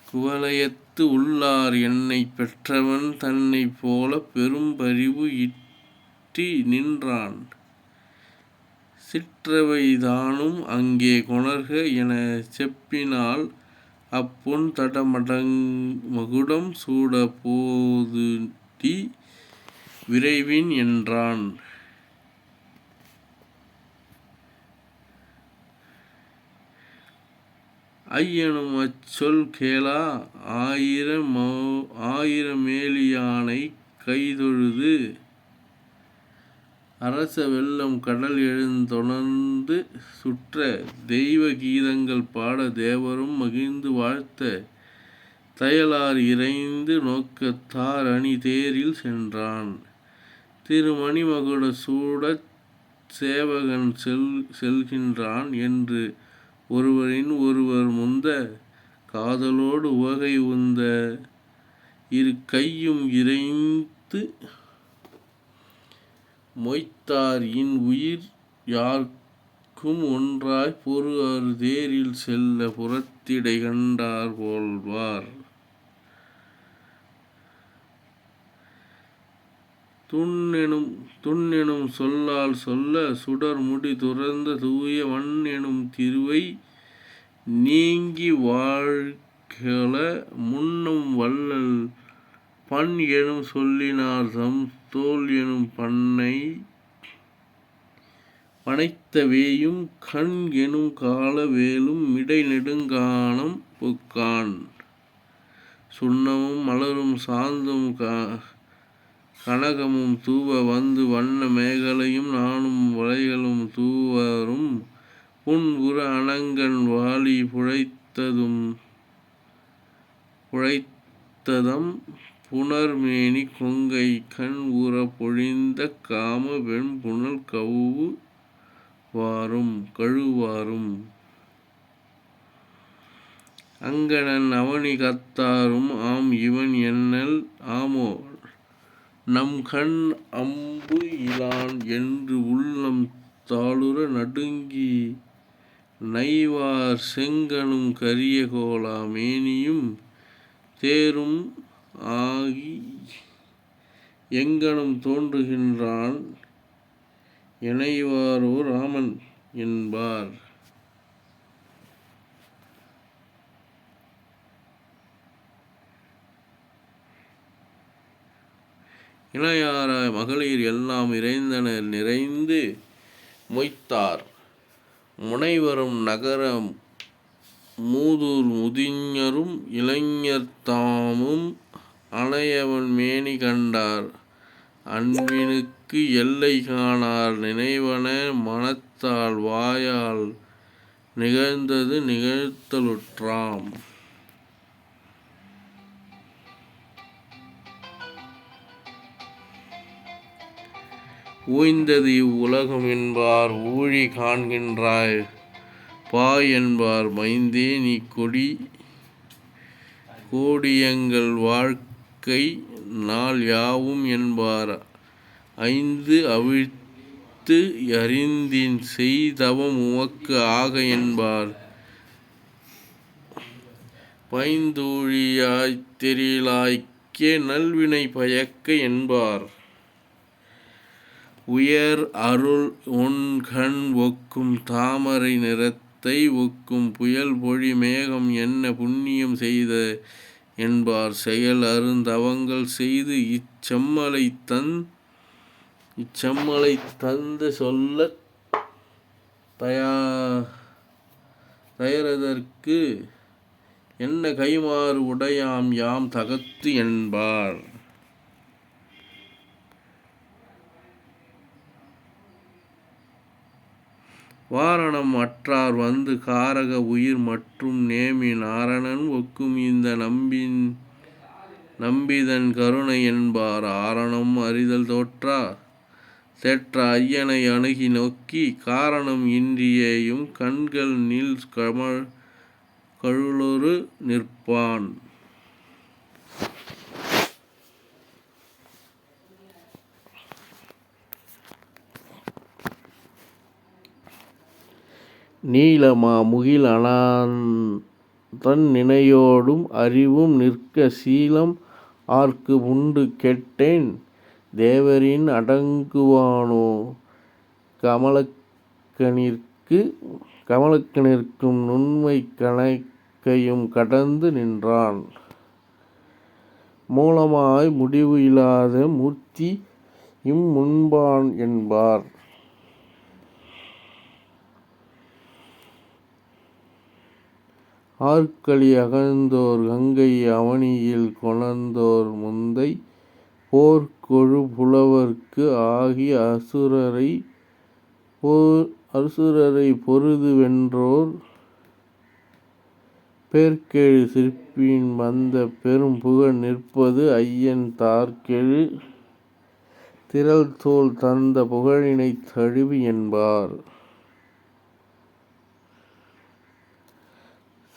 குவலயத்து உள்ளார் என்னைப் பெற்றவன் தன்னைப் போல பெரும் பரிவு இட்டி நின்றான். சிற்றவை தானும் அங்கே கொணர்க எனச் செப்பினாள் அப்பொன் தடமகுடம் சூட போதுடி விரைவின் என்றான். ஐயனும் அச்சொல் கேளா ஆயிரமேலியானைக் கைதொழுது அரச வெள்ளம் கடல் எழுந்தொணர்ந்து சுற்ற தெய்வ கீதங்கள் பாட தேவரும் மகிழ்ந்து வாழ்த்த தையலார் இறைந்து நோக்கத்தார் அணி தேரில் சென்றான். திருமணிமகுட சூடச் சேவகன் செல்கின்றான் என்று ஒருவரின் ஒருவர் முந்த காதலோடு உவகை உந்த இரு கையும் இறைந்து மொய்த்தார் இன் உயிர் யார்க்கும் ஒன்றாய் பொரு அரு தேரில் செல்ல புறத்திடை கண்டார் போல்வார். துண்ணெனும் சொல்லால் சொல்ல சுடர் முடி துறந்த தூய வண்ணெனும் திருவை நீங்கி வாழ்கெழ முன்னம் வள்ளல் பண் எனும் சொல்லினார் தம் தோள் எனும் பனைத்த வேயும் கண் எனும் கால வேலும் மிடை நெடுங்கானம் புக்கான். சுண்ணமும் மலரும் சாந்தும் கனகமும் தூவ வந்து வண்ண மேகலையும் நாணும் வளைகளும் தூவரும் புன்புற அணங்கன் வாளி புழைத்ததம் புணர்மேனி கொங்கை கண் உறப் பொழிந்த காம வெண்புனல் கழுவாரும் அங்கணன் அவனி கத்தாரும் ஆம் இவன் என்னல் ஆமோ நம்கண் அம்பு இலான் என்று உள்ளம் தாளுற நடுங்கி நைவார் செங்கணும் கரிய கோலா மேனியும் தேரும் ஆகி எங்கணும் தோன்றுகின்றான் எனைவாரோ ராமன் என்பார். இணையாராய் மகளிர் எல்லாம் இறைந்தனர் நிறைந்து மொய்த்தார் முனைவரும் நகர மூதூர் முதிஞரும் இளைஞர் தாமும் அனையவன் மேனி கண்டார் அன்பினுக்கு எல்லை காணார் நினைவன மனத்தால் வாயால் நிகழ்ந்தது நிகழ்த்தலுற்றாம். ஊய்ந்தது இவ்வுலகம் என்பார் ஊழி காண்கின்றாய் பாய் என்பார் மைந்தே நீ கோடியங்கள் வாழ்க்கை நாள் யாவும் என்பார் ஐந்து அவிழ்த்து அறிந்தின் செய் தவம் உமக்கு ஆக என்பார் பைந்தூழியாய்த் தெரிலாய்க்கே நல்வினை பயக்க என்பார் உயர் அருள் ஒண்கண் ஒக்கும் தாமரை நிறத்தை ஒக்கும் புயல் பொழி மேகம் என்ன புண்ணியம் செய்த என்பார் செயல் அருந்தவங்கள் செய்து இச்செம்மலை தந்த சொல்லத் தயரதற்கு என்ன கைமாறு உடையாம் யாம் தகத்து என்பார். வாரணம் அற்றார் வந்து காரக உயிர் மற்றும் நேமி நாரணன் ஒக்கும் இந்த நம்பிதன் கருணை என்பார் ஆரணம் அறிதல் தேற்ற ஐயனை அணுகி நோக்கி காரணம் இன்றியேயும் கண்கள் நீள் கழுலொரு நிற்பான். நீலமா முகில் அனாந்தன் நினையோடும் அறிவும் நிற்க சீலம் ஆர்க்கு உண்டு கெட்டேன் தேவரின் அடங்குவானோ கமலக்கணிற்கும் நுண்மை கணக்கையும் கடந்து நின்றான். மூலமாய் முடிவு இலாத மூர்த்தி முன்பான் என்பார். ஆற்களி அகழ்ந்தோர் கங்கை அவனியில் கொணர்ந்தோர் முந்தை போர்க்கொழு புலவர்க்கு ஆகி அசுரரை பொருது வென்றோர் பேர்க்கெழு சிற்பியின் வந்த பெரும் புகழ் நிற்பது ஐயன் தார்க்கெழு திரள் தோள் தந்த புகழினைத் தழுவி என்பார்.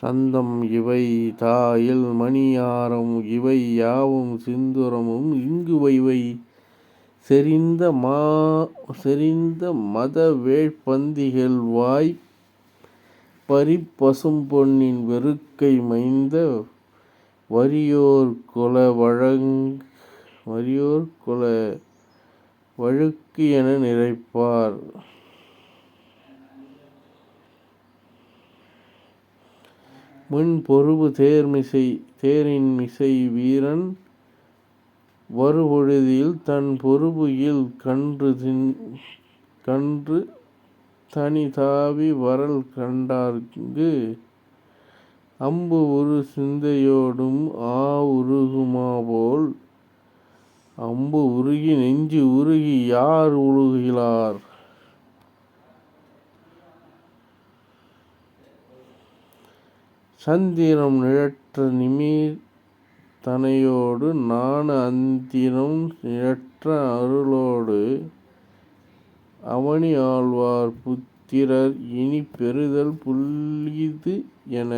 சந்தம் இவை தாயில் மணியாரம் இவை யாவும் சிந்துரமும் இங்கு வைவை செறிந்த மத வேழ்பந்திகள் வாய் பரிபசும் பொன்னின் வெறுக்கை மைந்த வறியோர் கொல வழுக்கு என நினைப்பார். முன் பொருவு தேரின் மிசை வீரன் வருபொழுதில் தன் பொருவு இல் கன்று தனி தாவி வரல் கண்டார்க்கு அம்பு உரு சிந்தையோடும் உருகுமாபோல் அம்பு உருகி நெஞ்சு உருகி யார் உழுகிலார். சந்திரம் நிழற்ற தனையோடு நாண அந்திரம் நிழற்ற அருளோடு அவனி ஆழ்வார் புத்திரர் இனி பெறுதல் புல்லிது என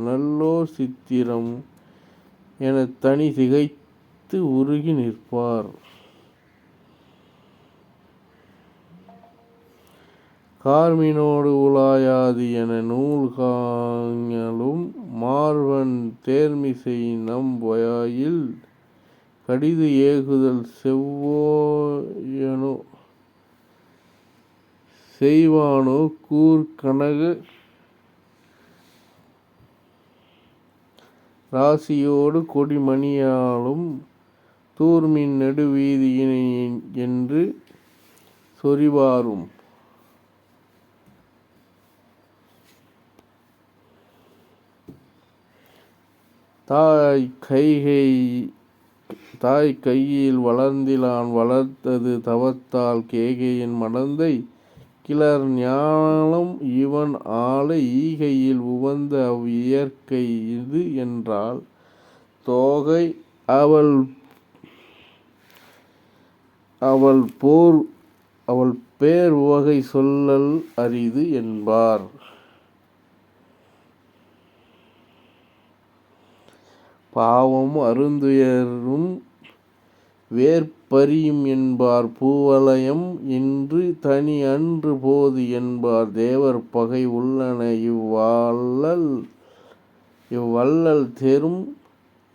நல்லோர் சித்திரம் எனத் தனி திகைத்து உருகி நிற்பார். கார்மினோடு உலாயாது என நூல் காஞலும் மார்வன் தேர்மிசை நம் வாயில் கடிது ஏகுதல் செய்வானோ கூர் கனக ராசியோடு கொடி மணியாலும் தூர்மின் நெடுவீதியினை என்று சொரிவாரும். தாய் கையில் வளர்ந்திலான் வளர்த்தது தவத்தால் கேகையின் மடந்தை கிளர் ஞாலம் இவன் ஆள ஈகையில் உவந்த இயற்கை இது என்றால் தோகை அவள் பேர் உவகை சொல்லல் அரிது என்பார். பாவம் அருந்துயரும் வேற்பரியும் என்பார். பூவலயம் இன்று தனி அன்று போது என்பார். தேவர் பகை உள்ளன இவ்வள்ளல் தெரும்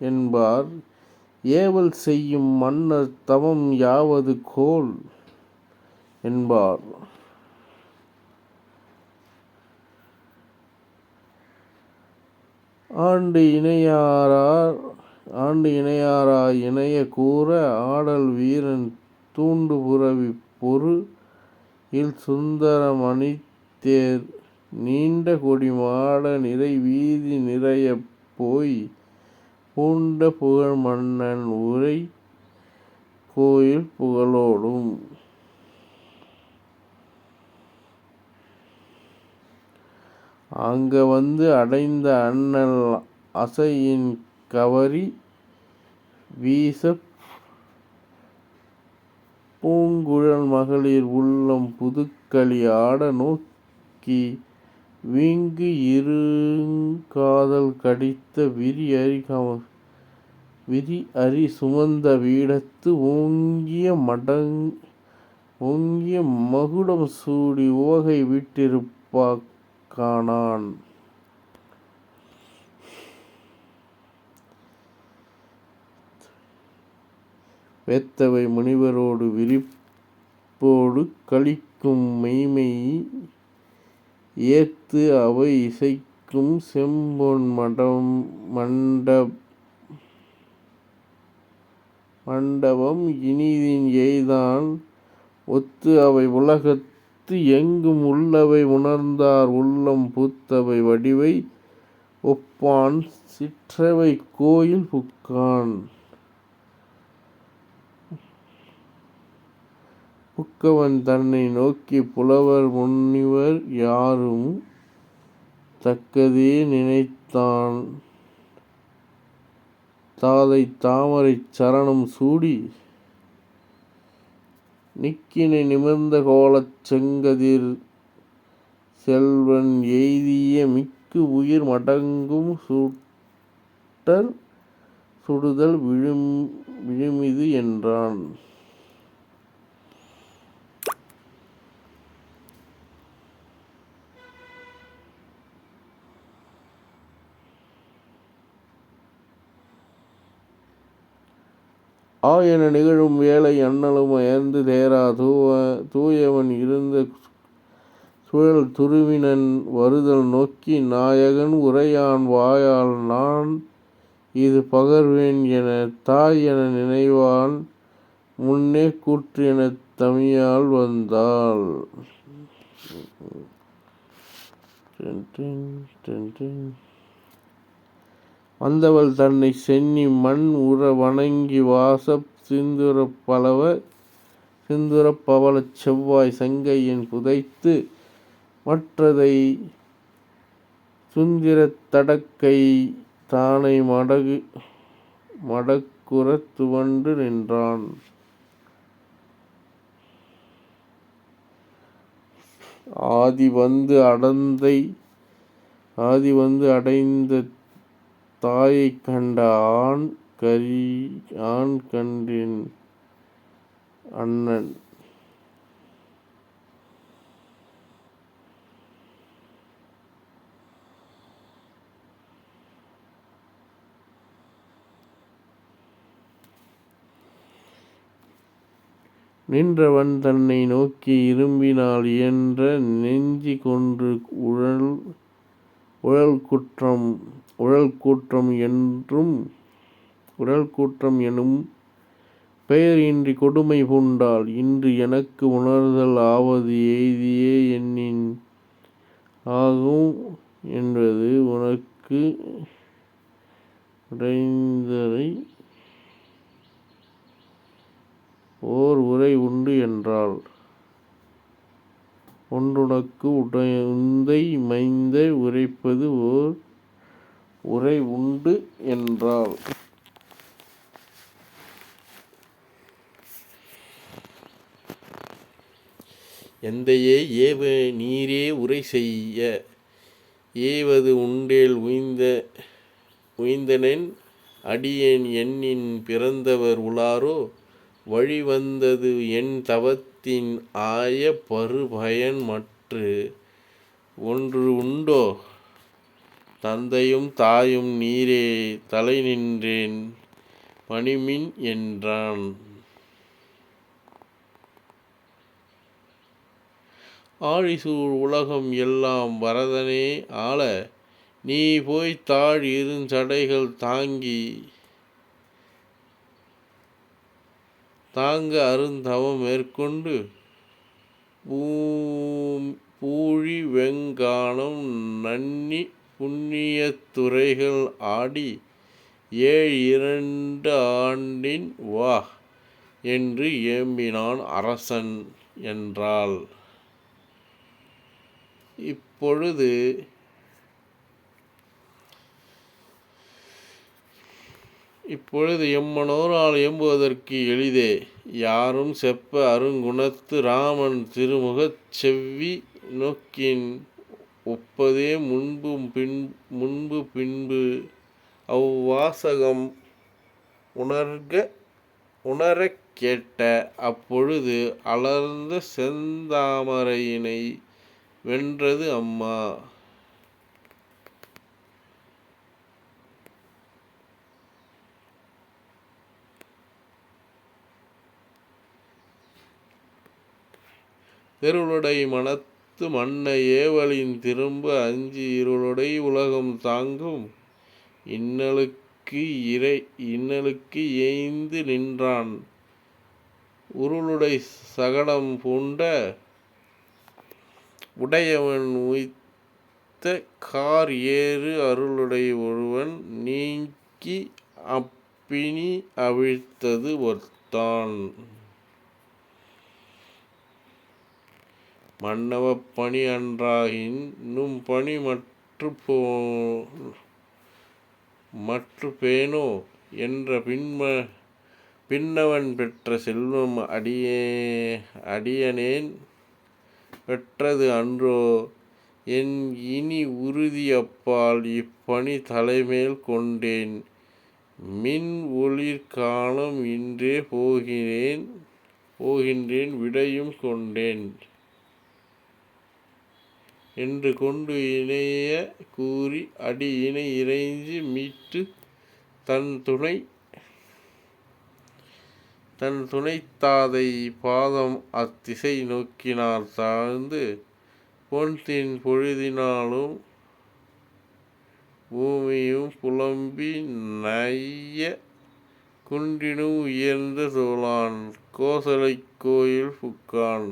என்பார். ஏவல் செய்யும் மன்னர் தவம் யாவது கோல் என்பார். ஆண்டு இணையாராய் இணைய கூற ஆடல் வீரன் தூண்டு புரவி பொரு இல் சுந்தர மணித்தேர் நீண்ட கொடி மாட நிறை வீதி நிறையப் போய் பூண்ட புகழ் மன்னன் உரை கோயில் புகழோடும். அங்க வந்து அடைந்த அண்ணல் அசையின் கவரி வீசப் பூங்குழல் மகளிர் உள்ளம் புதுக்களி ஆட நோக்கி வீங்கு இருங்காதல் கடித்த விரி அரி சுமந்த வீடத்து ஓங்கிய மகுடம் சூடி உவகை விட்டிருப்பாக் காணான். வேத்தவை முனிவரோடு விரிப்போடு களிக்கும் மெய்மை ஏத்து அவை இசைக்கும் செம்பொன் மண்டபம் இனிதின் எய்தான் ஒத்து அவை உலகத்து எங்கும் உள்ளவை உணர்ந்தார் உள்ளம் பூத்தவை வடிவை ஒப்பான் சிற்றவை கோயில் புக்கான். புக்கவன் தன்னை நோக்கி புலவர் முனிவர் யாரும் தக்கதே நினைத்தான் தாதை தாமரைச் சரணம் சூடி நிக்கினை நிமிர்ந்த கோலச் செங்கதிர் செல்வன் எய்திய மிக்கு உயிர் மடங்கும் சுடுதல் விழுமிது என்றான். என நிகழும் வேலை அண்ணலும் அயர்ந்து தேரா தூயவன் இருந்த சுழல் துருவினன் வருதல் நோக்கி நாயகன் உரையான் வாயால் நான் இது பகர்வேன் என தாய் என நினைவான் முன்னே கூற்று எனத் தமியால் வந்தாள். வந்தவள் தன்னை சென்னி மண் உற வணங்கி வாசப் சிந்துரப் பவளச் செவ்வாய் செங்கையின் புதைத்து மற்றதை சுந்திரத் தடக்கை தானை மடக்குறத் துவண்டு நின்றான். ஆதி வந்து அடைந்த தாயைக் கண்ட ஆண் கன்றின் அண்ணன். நின்றவன் தன்னை நோக்கி இரும்பினால் இயன்ற நெஞ்சி கொன்று உழல்கூற்றம் எனும் பெயர் இன்றி கொடுமை பூண்டால் இன்று எனக்கு உணர்தல் ஆவது எய்தியே எண்ணின் ஆகும் என்பது உனக்கு உடைந்தரை ஓர் உரை உண்டு என்றாள். ஒன்றுனக்கு உந்தை மைந்த உரைப்பது ஓர் உரை உண்டு என்றாள். எந்தையே ஏவ நீரே உரை செய்ய ஏவது உண்டேல் உய்ந்தனென் அடியேன் எண்ணின் பிறந்தவர் உளாரோ வழிவந்தது என் தவத்தின் ஆய பருபயன் மற்று ஒன்று உண்டோ தந்தையும் தாயும் நீரே தலை நின்றேன் பணிமின் என்றான். ஆழிசூழ் உலகம் எல்லாம் வரதனே ஆள நீ போய்த் தாழ் இருஞ்சடைகள் தாங்க அருந்தவம் மேற்கொண்டு பூழி வெங்கானம் நண்ணி புண்ணியத் துறைகள் ஆடி 2 ஆண்டின் வா என்று ஏம்பினான் அரசன் என்றாள். இப்பொழுது எம்மனோரால் ஏம்புவதற்கு எளிதே யாரும் செப்ப அருங்குணத்து இராமன் திருமுகச் செவ்வி நோக்கின் ஒப்பதே முன்பு பின்பு அவ்வாசகம் உணரக் கேட்ட அப்பொழுது அலர்ந்த செந்தாமரையினை வென்றது அம்மா. தெருளுடை மனத்து மன்ன ஏவலின் திரும்ப அஞ்சி இருளுடை உலகம் தாங்கும் இன்னலுக்கு ஏய்ந்து நின்றான். உருளுடை சகடம் பூண்ட உடையவன் உய்த்த கார் ஏறு அருளுடை ஒருவன் நீக்கி அப்பிணி அவிழ்த்தது ஒத்தான். மன்னவப் பணி அன்றாகின் பணி மற்று பேணோ என்ற பின்னவன் பெற்ற செல்வம் அடியனேன் பெற்றது அன்றோ என் இனி உறுதி அப்பால் இப்பணி தலைமேல் கொண்டேன் மின் ஒளிர் காலம் இன்றே போகின்றேன் விடையும் கொண்டேன் என்று கொண்டு இணைய கூறி அடி இணை இறைஞ்சி மீட்டு தன் துணைத்தாதை பாதம் அத்திசை நோக்கினார் தாழ்ந்து பொன்தின் பொழுதினாலும் பூமியும் புலம்பி நைய குன்றினும் உயர்ந்த தோளான் கோசலைக் கோயில் புக்கான்.